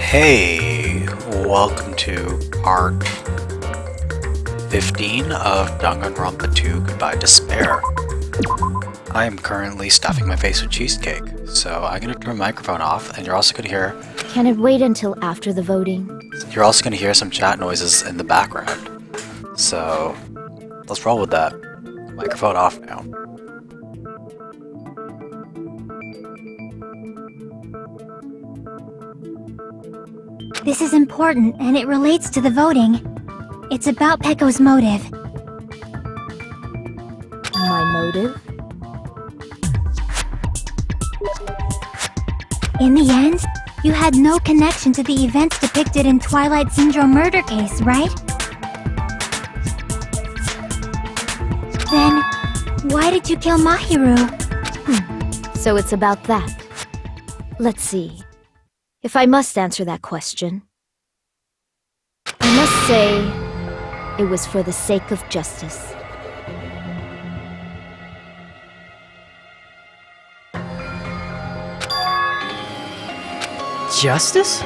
Hey, welcome to part 15 of Danganronpa 2 Goodbye Despair. I am currently stuffing my face with cheesecake, so I'm going to turn my microphone off, and you're also going to hear... Can it wait until after the voting? You're also going to hear some chat noises in the background. So, let's roll with that. Microphone off now. This is important, and it relates to the voting. It's about Pecco's motive. My motive? In the end, you had no connection to the events depicted in Twilight Syndrome murder case, right? Then, why did you kill Mahiru? So it's about that. Let's see. If I must answer that question, I must say it was for the sake of justice. Justice?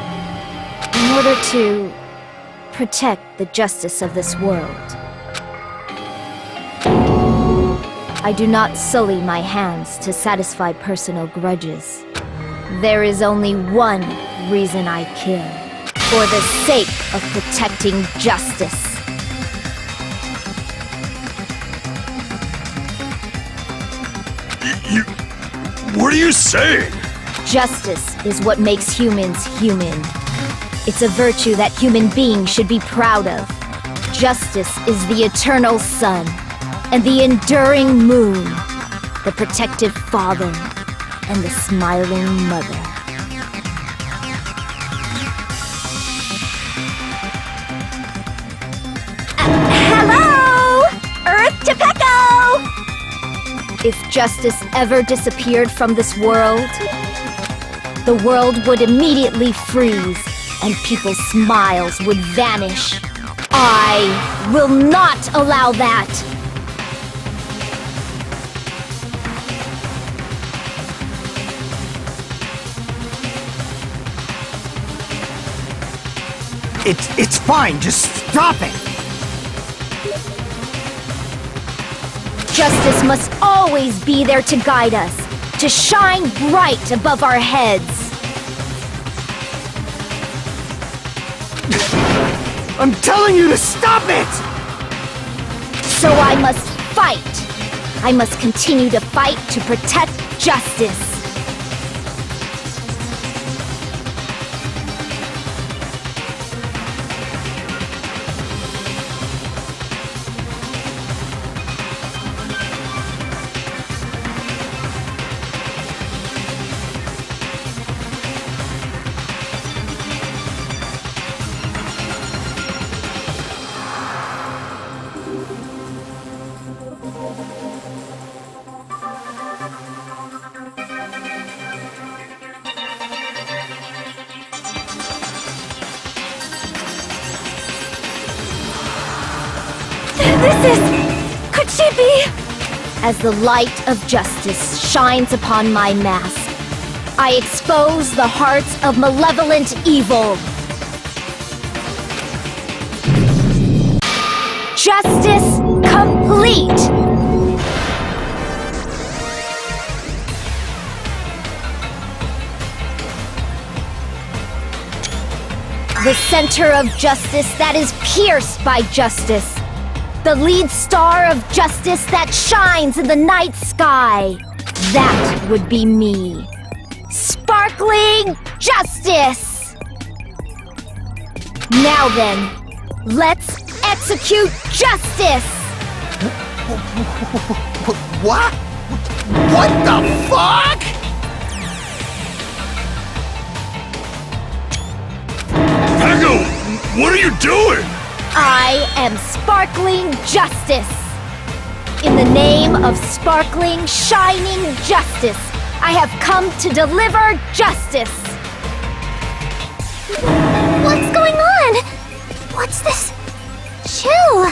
In order to protect the justice of this world. I do not sully my hands to satisfy personal grudges. There is only one reason I kill. For the sake of protecting justice. What are you saying? Justice is what makes humans human. It's a virtue that human beings should be proud of. Justice is the eternal sun and the enduring moon, the protective father and the smiling mother. Hello! Earth to Pecco! If justice ever disappeared from this world, the world would immediately freeze and people's smiles would vanish. I will not allow that! It's fine, just stop it! Justice must always be there to guide us, to shine bright above our heads. I'm telling you to stop it! So I must fight. I must continue to fight to protect justice. Could she be? As the light of justice shines upon my mask, I expose the hearts of malevolent evil. Justice complete! The center of justice that is pierced by justice. The lead star of justice that shines in the night sky. That would be me. Sparkling justice! Now then, let's execute justice! What? What the fuck? Pecco, what are you doing? I am sparkling justice. In the name of sparkling, shining justice, I have come to deliver justice. What's going on? What's this? Chill!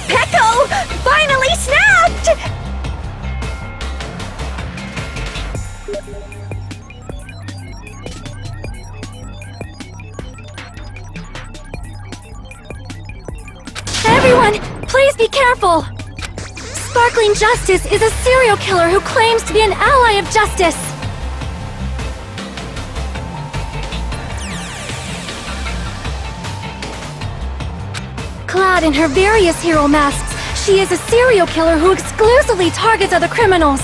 Pecco finally snapped! Everyone, please be careful! Sparkling Justice is a serial killer who claims to be an ally of justice. Clad in her various hero masks, she is a serial killer who exclusively targets other criminals.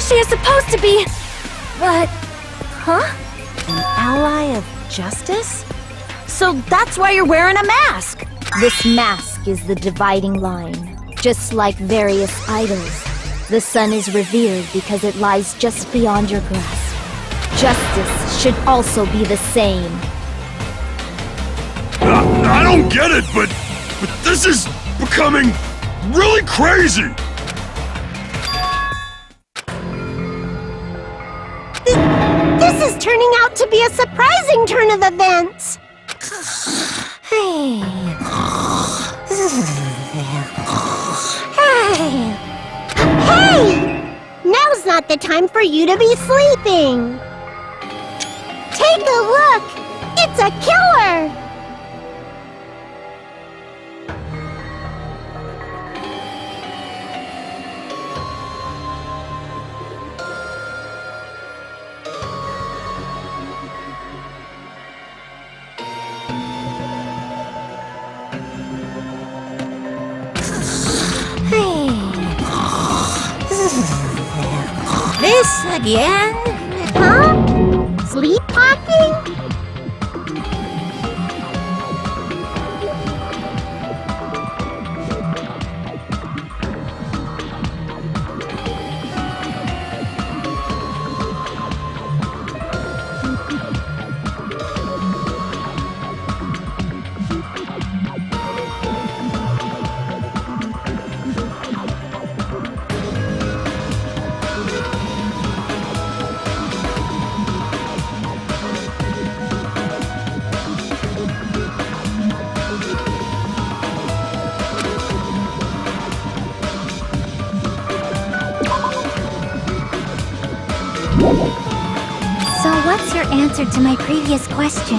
She is supposed to be... but... huh? An ally of justice? So that's why you're wearing a mask! This mask is the dividing line. Just like various idols, the sun is revered because it lies just beyond your grasp. Justice should also be the same. I don't get it, but this is becoming really crazy. This is turning out to be a surprising turn of events. Hey. Hey! Now's not the time for you to be sleeping. Take a look! It's a killer! This again? Huh? Sleepwalking? So what's your answer to my previous question?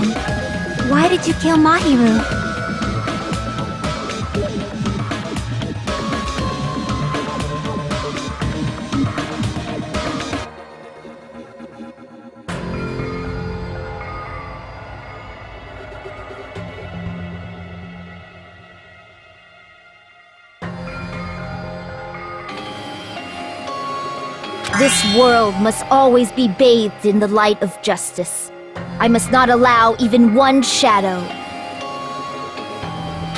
Why did you kill Mahiru? This world must always be bathed in the light of justice. I must not allow even one shadow.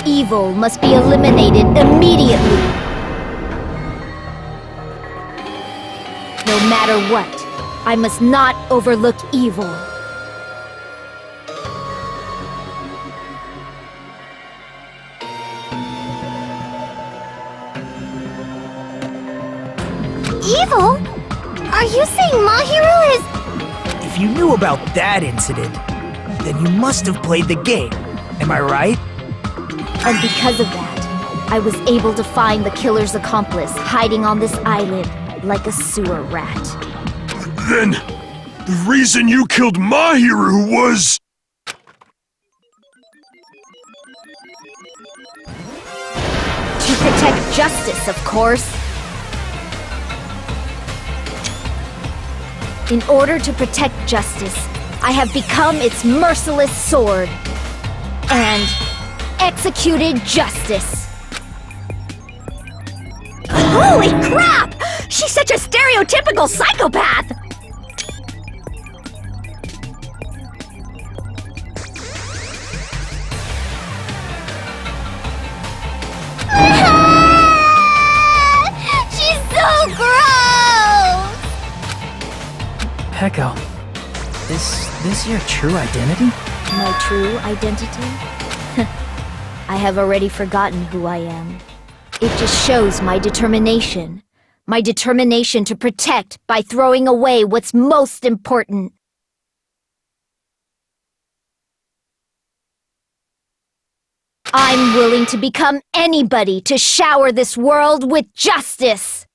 Evil must be eliminated immediately. No matter what, I must not overlook evil. Evil? Are you saying Mahiru is... If you knew about that incident, then you must have played the game. Am I right? And because of that, I was able to find the killer's accomplice hiding on this island like a sewer rat. Then, the reason you killed Mahiru was... To protect justice, of course. In order to protect justice, I have become its merciless sword. And executed justice. Holy crap! She's such a stereotypical psychopath! She's so gross! Pecco, is this your true identity? My true identity? I have already forgotten who I am. It just shows my determination, my determination to protect by throwing away what's most important. I'm willing to become anybody to shower this world with justice!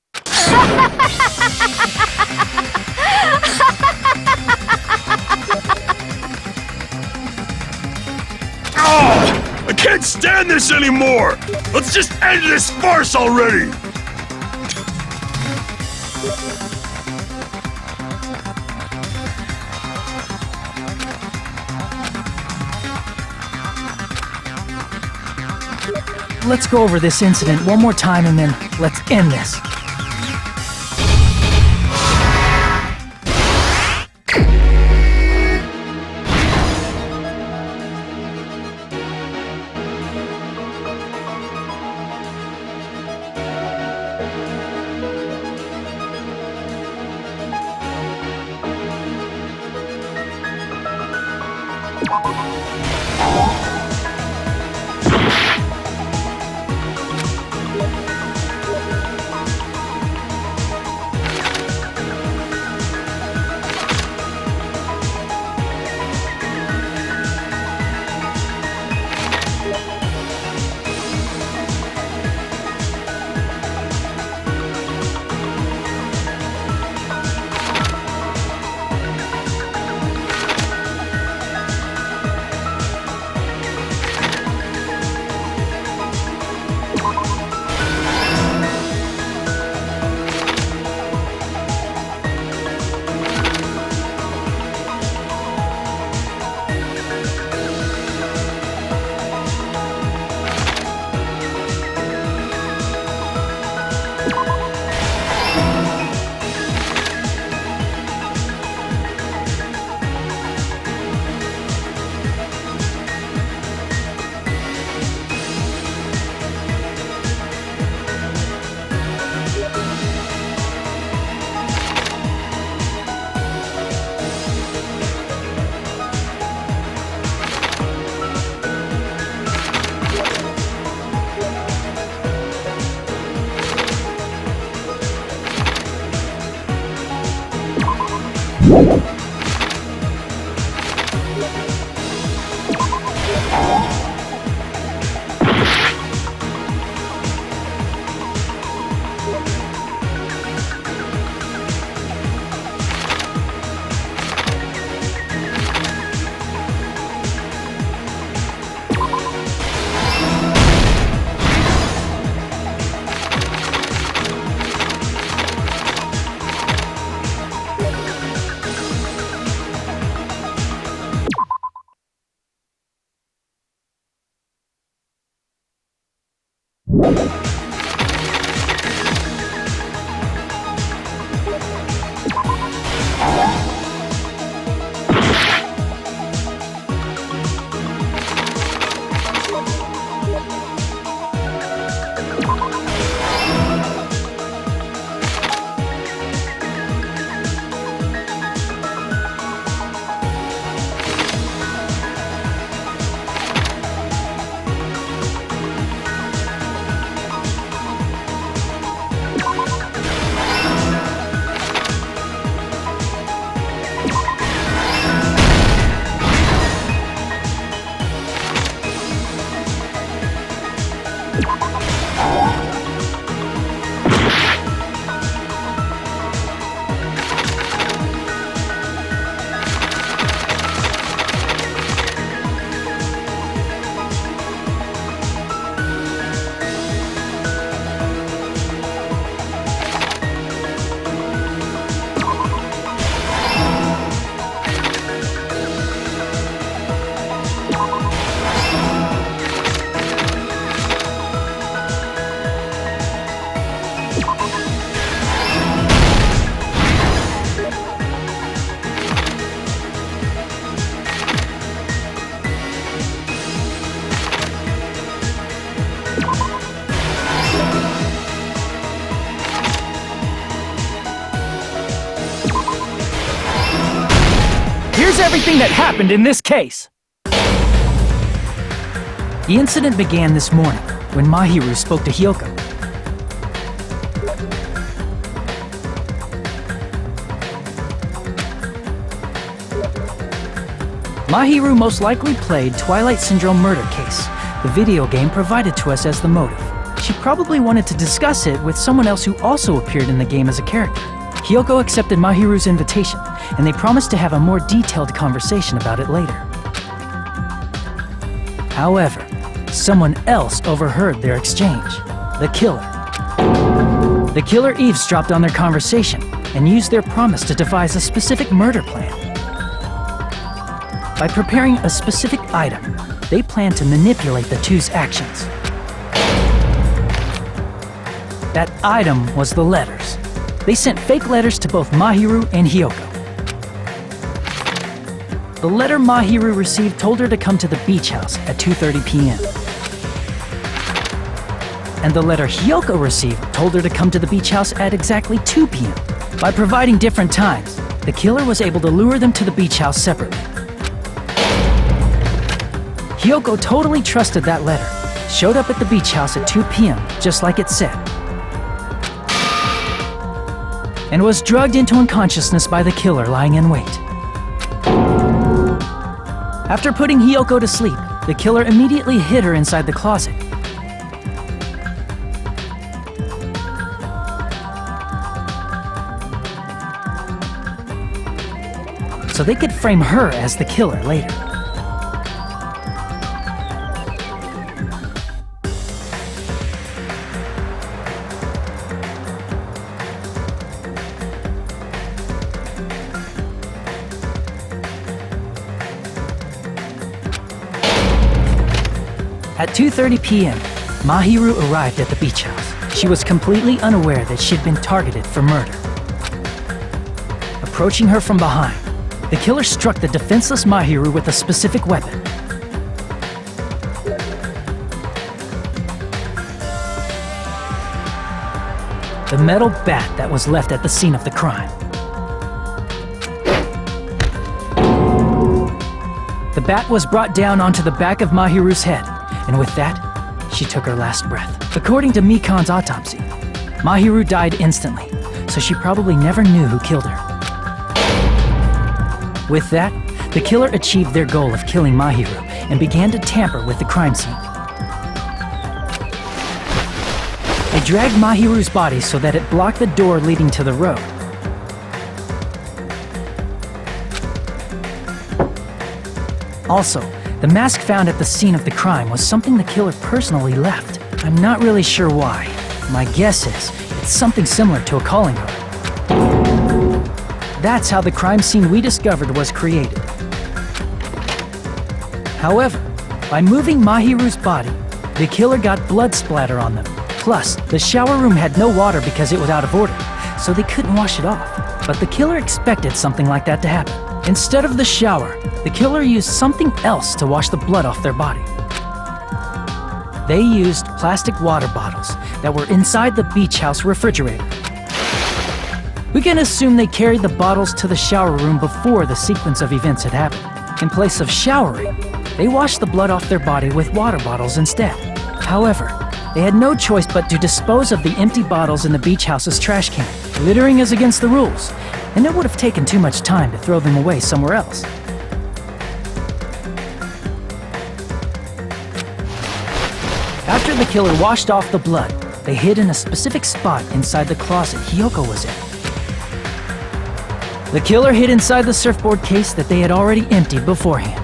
I can't stand this anymore! Let's just end this farce already! Let's go over this incident one more time and then let's end this. Here's everything that happened in this case. The incident began this morning when Mahiru spoke to Hyoko. Mahiru most likely played Twilight Syndrome Murder Case, the video game provided to us as the motive. She probably wanted to discuss it with someone else who also appeared in the game as a character. Hiyoko accepted Mahiru's invitation, and they promised to have a more detailed conversation about it later. However, someone else overheard their exchange. The killer. The killer eavesdropped on their conversation and used their promise to devise a specific murder plan. By preparing a specific item, they planned to manipulate the two's actions. That item was the letters. They sent fake letters to both Mahiru and Hiyoko. The letter Mahiru received told her to come to the beach house at 2:30 p.m. And the letter Hiyoko received told her to come to the beach house at exactly 2 p.m. By providing different times, the killer was able to lure them to the beach house separately. Hiyoko totally trusted that letter, showed up at the beach house at 2 p.m. just like it said, and was drugged into unconsciousness by the killer lying in wait. After putting Hiyoko to sleep, the killer immediately hid her inside the closet. So they could frame her as the killer later. At 2:30 p.m., Mahiru arrived at the beach house. She was completely unaware that she'd been targeted for murder. Approaching her from behind, the killer struck the defenseless Mahiru with a specific weapon. The metal bat that was left at the scene of the crime. The bat was brought down onto the back of Mahiru's head, and with that, she took her last breath. According to Mikan's autopsy, Mahiru died instantly, so she probably never knew who killed her. With that, the killer achieved their goal of killing Mahiru and began to tamper with the crime scene. They dragged Mahiru's body so that it blocked the door leading to the road. Also, the mask found at the scene of the crime was something the killer personally left. I'm not really sure why. My guess is it's something similar to a calling card. That's how the crime scene we discovered was created. However, by moving Mahiru's body, the killer got blood splatter on them. Plus, the shower room had no water because it was out of order, so they couldn't wash it off. But the killer expected something like that to happen. Instead of the shower, the killer used something else to wash the blood off their body. They used plastic water bottles that were inside the beach house refrigerator. We can assume they carried the bottles to the shower room before the sequence of events had happened. In place of showering, they washed the blood off their body with water bottles instead. However, they had no choice but to dispose of the empty bottles in the beach house's trash can. Littering is against the rules, and it would have taken too much time to throw them away somewhere else. After the killer washed off the blood, they hid in a specific spot inside the closet Hiyoko was in. The killer hid inside the surfboard case that they had already emptied beforehand.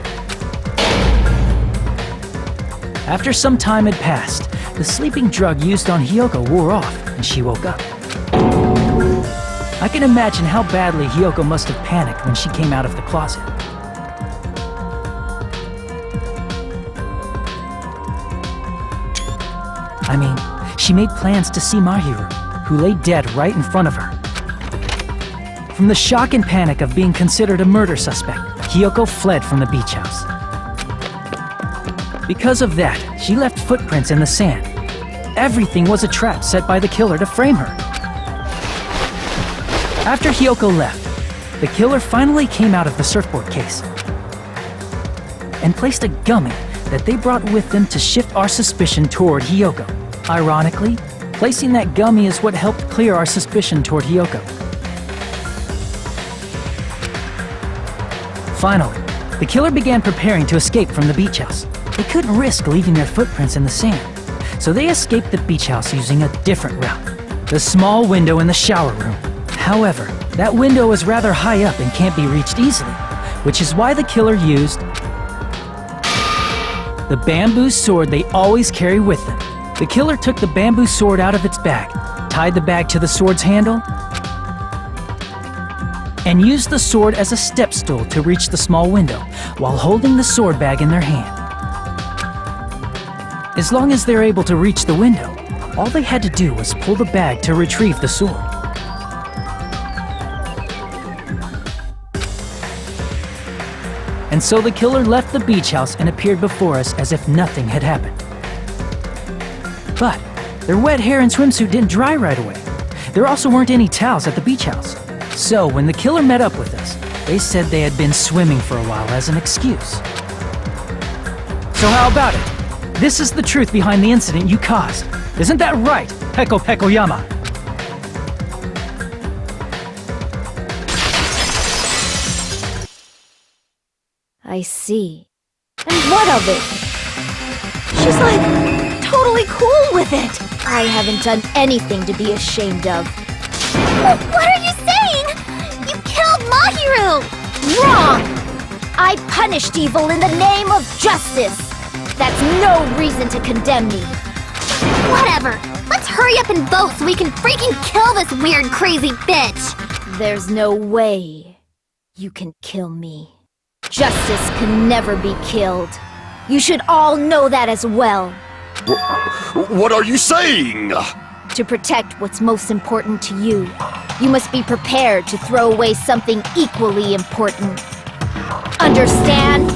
After some time had passed, the sleeping drug used on Hiyoko wore off, and she woke up. I can imagine how badly Hiyoko must have panicked when she came out of the closet. I mean, she made plans to see Mahiru, who lay dead right in front of her. From the shock and panic of being considered a murder suspect, Hiyoko fled from the beach house. Because of that, she left footprints in the sand. Everything was a trap set by the killer to frame her. After Hiyoko left, the killer finally came out of the surfboard case and placed a gummy that they brought with them to shift our suspicion toward Hiyoko. Ironically, placing that gummy is what helped clear our suspicion toward Hiyoko. Finally, the killer began preparing to escape from the beach house. They couldn't risk leaving their footprints in the sand, so they escaped the beach house using a different route, the small window in the shower room. However, that window is rather high up and can't be reached easily, which is why the killer used the bamboo sword they always carry with them. The killer took the bamboo sword out of its bag, tied the bag to the sword's handle, and used the sword as a step stool to reach the small window while holding the sword bag in their hand. As long as they're able to reach the window, all they had to do was pull the bag to retrieve the sword. And so the killer left the beach house and appeared before us as if nothing had happened. But their wet hair and swimsuit didn't dry right away. There also weren't any towels at the beach house. So when the killer met up with us, they said they had been swimming for a while as an excuse. So how about it? This is the truth behind the incident you caused. Isn't that right, Peko Pekoyama? I see. And what of it? She's like totally cool with it. I haven't done anything to be ashamed of. What are you saying? You killed Mahiru! Wrong! I punished evil in the name of justice. That's no reason to condemn me. Whatever. Let's hurry up and vote so we can freaking kill this weird, crazy bitch. There's no way you can kill me. Justice can never be killed. You should all know that as well. What are you saying? To protect what's most important to you, you must be prepared to throw away something equally important. Understand?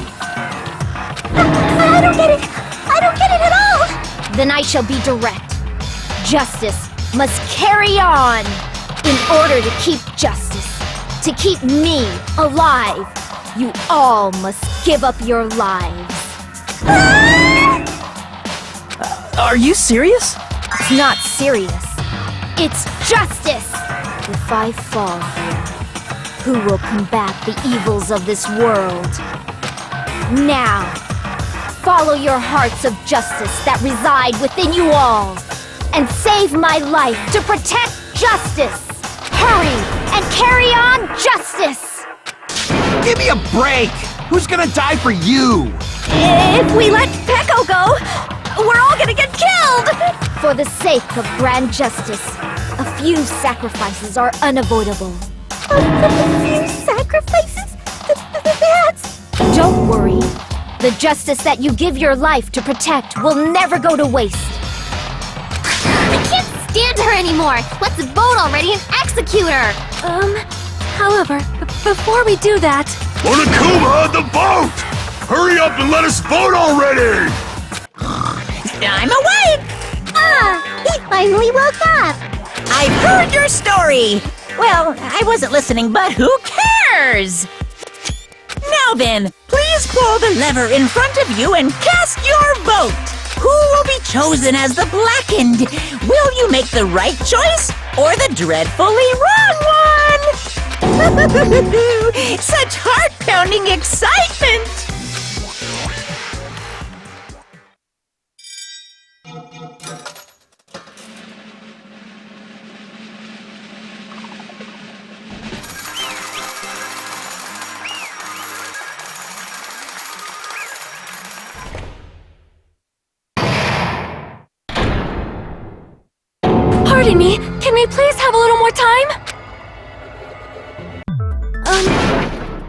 I don't get it. I don't get it at all. Then I shall be direct. Justice must carry on. In order to keep justice, to keep me alive, you all must give up your lives. Are you serious? It's not serious. It's justice! If I fall here, who will combat the evils of this world? Now, follow your hearts of justice that reside within you all, and save my life to protect justice! Hurry and carry on justice! Give me a break! Who's gonna die for you? If we let Peko go, we're all gonna get killed! For the sake of grand justice, a few sacrifices are unavoidable. A few sacrifices? That's... Don't worry. The justice that you give your life to protect will never go to waste. I can't stand her anymore. Let's vote already and execute her. However, before we do that... Monokuma, the vote! Hurry up and let us vote already! I'm awake! He finally woke up. I've heard your story! Well, I wasn't listening, but who cares? Now then, please pull the lever in front of you and cast your vote! Who will be chosen as the blackened? Will you make the right choice or the dreadfully wrong one? Such heart-pounding excitement! Pardon me, can we please have a little more time?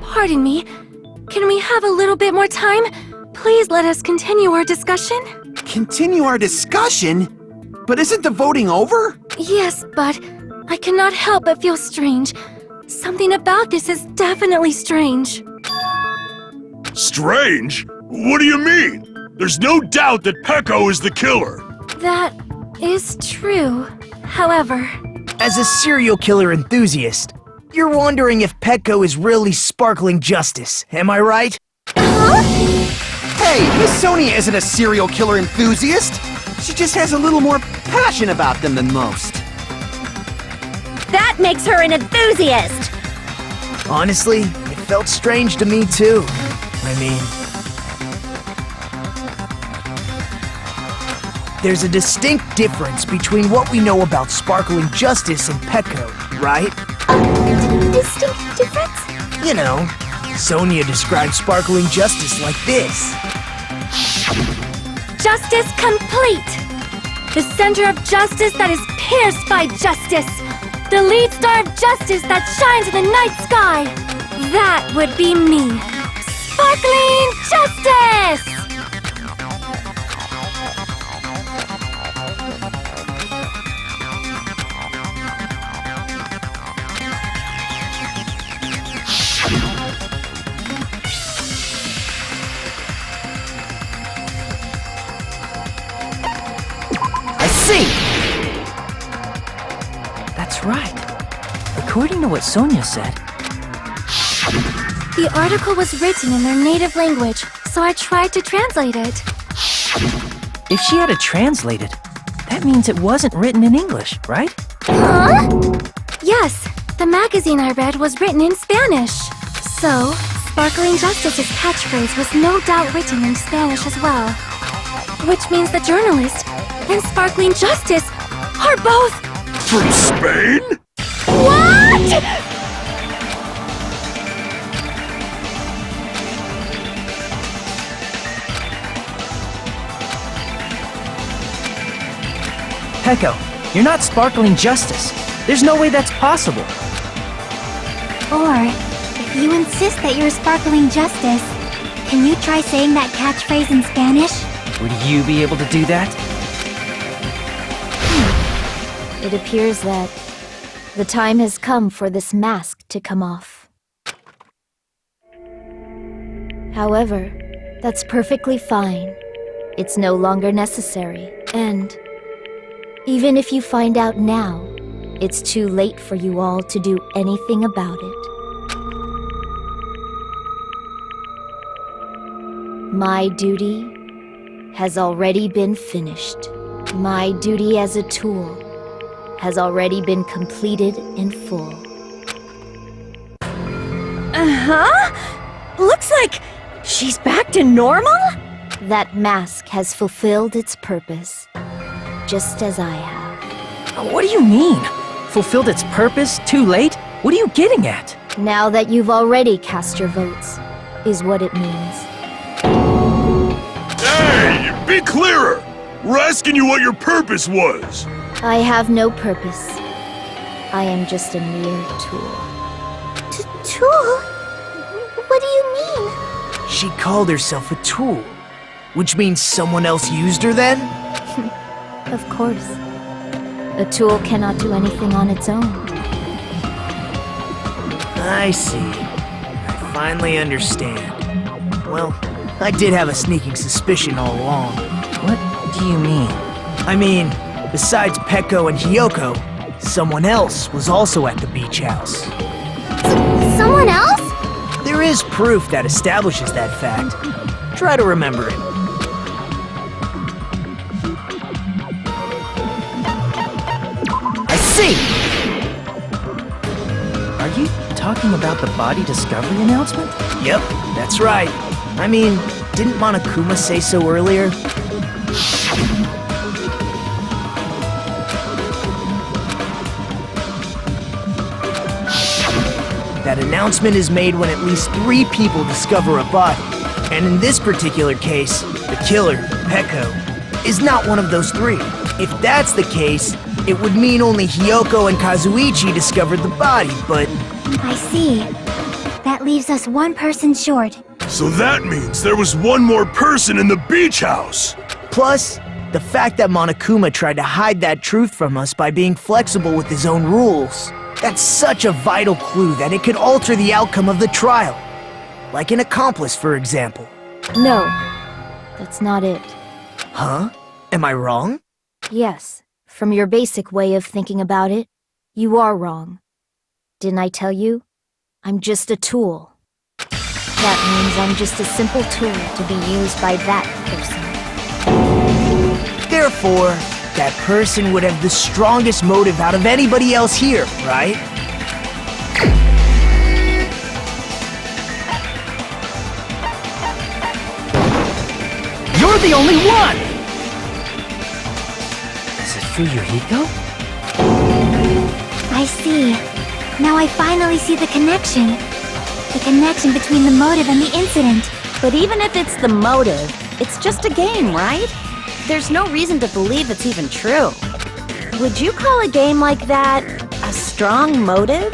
Pardon me, can we have a little bit more time? Please let us continue our discussion. Continue our discussion? But isn't the voting over? Yes, but I cannot help but feel strange. Something about this is definitely strange. Strange? What do you mean? There's no doubt that Peko is the killer. That is true. However... As a serial killer enthusiast, you're wondering if Peko is really sparkling justice, am I right? Hey, Miss Sonia isn't a serial killer enthusiast. She just has a little more passion about them than most. That makes her an enthusiast! Honestly, it felt strange to me too. I mean... There's a distinct difference between what we know about Sparkling Justice and Petco, right? Distinct difference? You know, Sonia described Sparkling Justice like this. Justice complete! The center of justice that is pierced by justice! The lead star of justice that shines in the night sky! That would be me! Sparkling Justice! That's right. According to what Sonia said, The article was written in their native language, so I tried to translate it. if she had it translated, that means it wasn't written in English, right? Huh? Yes, the magazine I read was written in Spanish. So, Sparkling Justice's catchphrase was no doubt written in Spanish as well. Which means the journalist and Sparkling Justice are both... From Spain? What?! Pecco, you're not Sparkling Justice. There's no way that's possible. Or, if you insist that you're Sparkling Justice, can you try saying that catchphrase in Spanish? Would you be able to do that? It appears that the time has come for this mask to come off. However, that's perfectly fine. It's no longer necessary, and even if you find out now, it's too late for you all to do anything about it. My duty has already been finished. My duty as a tool has already been completed in full. Uh-huh? Looks like she's back to normal? That mask has fulfilled its purpose, just as I have. What do you mean? Fulfilled its purpose? Too late? What are you getting at? Now that you've already cast your votes, is what it means. Hey, be clearer! We're asking you what your purpose was! I have no purpose. I am just a mere tool. Tool? What do you mean? She called herself a tool, which means someone else used her then? Of course. A tool cannot do anything on its own. I see. I finally understand. Well, I did have a sneaking suspicion all along. What do you mean? I mean, besides Pecco and Hiyoko, someone else was also at the beach house. Someone else? There is proof that establishes that fact. Try to remember it. I see! Are you talking about the body discovery announcement? Yep, that's right. I mean, didn't Monokuma say so earlier? That announcement is made when at least 3 people discover a body. And in this particular case, the killer, Pecco, is not one of those 3. If that's the case, it would mean only Hiyoko and Kazuichi discovered the body, but... I see. That leaves us one person short. So that means there was one more person in the beach house! Plus, the fact that Monokuma tried to hide that truth from us by being flexible with his own rules. That's such a vital clue that it could alter the outcome of the trial. Like an accomplice, for example. No, that's not it. Huh? Am I wrong? Yes, from your basic way of thinking about it, you are wrong. Didn't I tell you? I'm just a tool. That means I'm just a simple tool to be used by that person. Therefore, that person would have the strongest motive out of anybody else here, right? You're the only one! Is it Fuyuhiko? I see. Now I finally see the connection. The connection between the motive and the incident. But even if it's the motive, it's just a game, right? There's no reason to believe it's even true. Would you call a game like that a strong motive?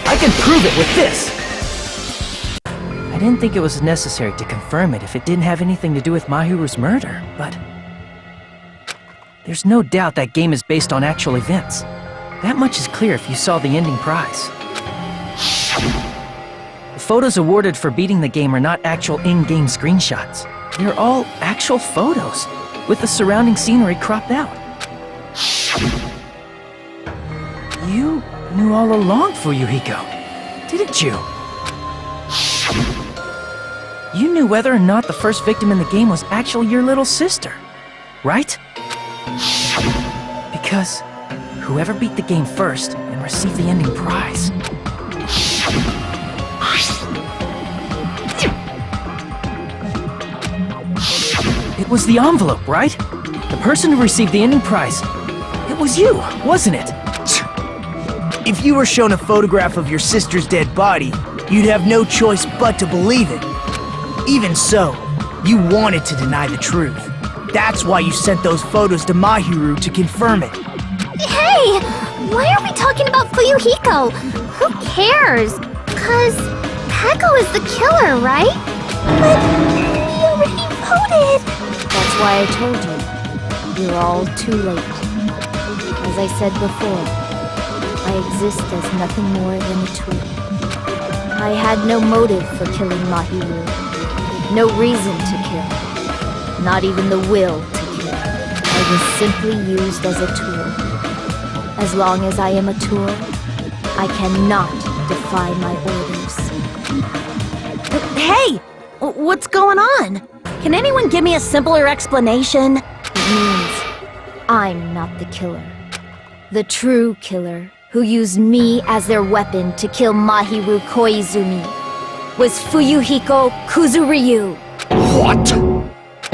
I can prove it with this! I didn't think it was necessary to confirm it if it didn't have anything to do with Mahiru's murder, but... There's no doubt that game is based on actual events. That much is clear if you saw the ending prize. The photos awarded for beating the game are not actual in-game screenshots. They're all actual photos, with the surrounding scenery cropped out. You knew all along, Fuyuhiko, didn't you? You knew whether or not the first victim in the game was actually your little sister, right? Because whoever beat the game first and received the ending prize. It was the envelope, right? The person who received the ending prize. It was you, wasn't it? If you were shown a photograph of your sister's dead body, you'd have no choice but to believe it. Even so, you wanted to deny the truth. That's why you sent those photos to Mahiru to confirm it. Hey! Why are we talking about Fuyuhiko? Who cares? 'Cause Peko is the killer, right? But we already voted! That's why I told you. You're all too late. As I said before, I exist as nothing more than a tool. I had no motive for killing Mahiru. No reason to kill. Not even the will to kill. I was simply used as a tool. As long as I am a tool, I cannot defy my orders. Hey! What's going on? Can anyone give me a simpler explanation? It means I'm not the killer. The true killer, who used me as their weapon to kill Mahiru Koizumi, was Fuyuhiko Kuzuryu. What?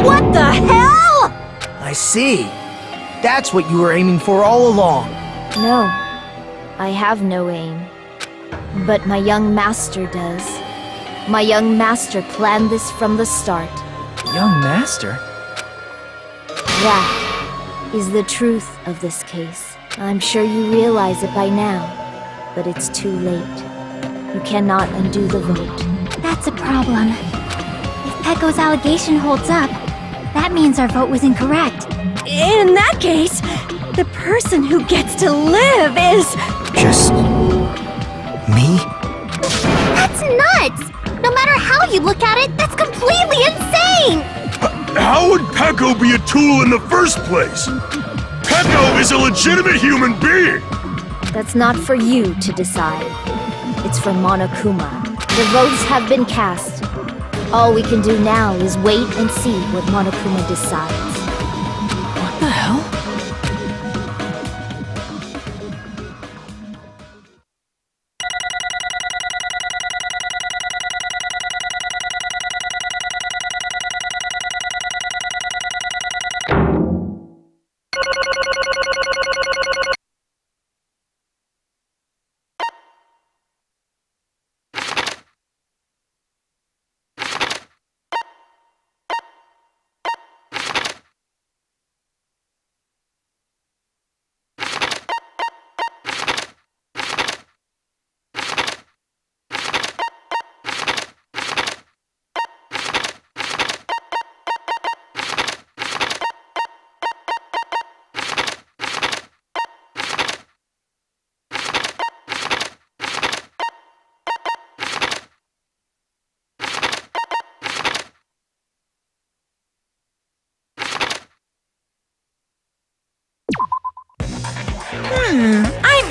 What the hell? I see. That's what you were aiming for all along. No, I have no aim. But my young master does. My young master planned this from the start. Young master? That is the truth of this case. I'm sure you realize it by now, but it's too late. You cannot undo the vote. That's a problem. If Peko's allegation holds up, that means our vote was incorrect. In that case, the person who gets to live is... Just... me? That's nuts! No matter how you look at it, that's completely insane! How would Peko be a tool in the first place? Peko is a legitimate human being! That's not for you to decide. It's for Monokuma. The votes have been cast. All we can do now is wait and see what Monokuma decides. What the hell?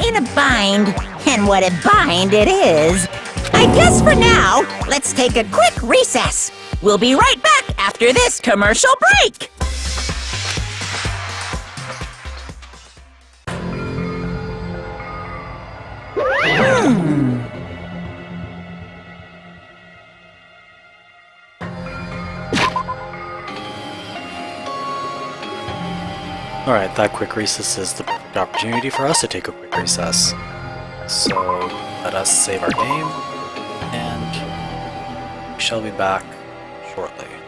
in a bind, and what a bind it is. I guess for now, let's take a quick recess. We'll be right back after this commercial break. Alright, that quick recess is the perfect opportunity for us to take a quick recess. So, let us save our game, and we shall be back shortly.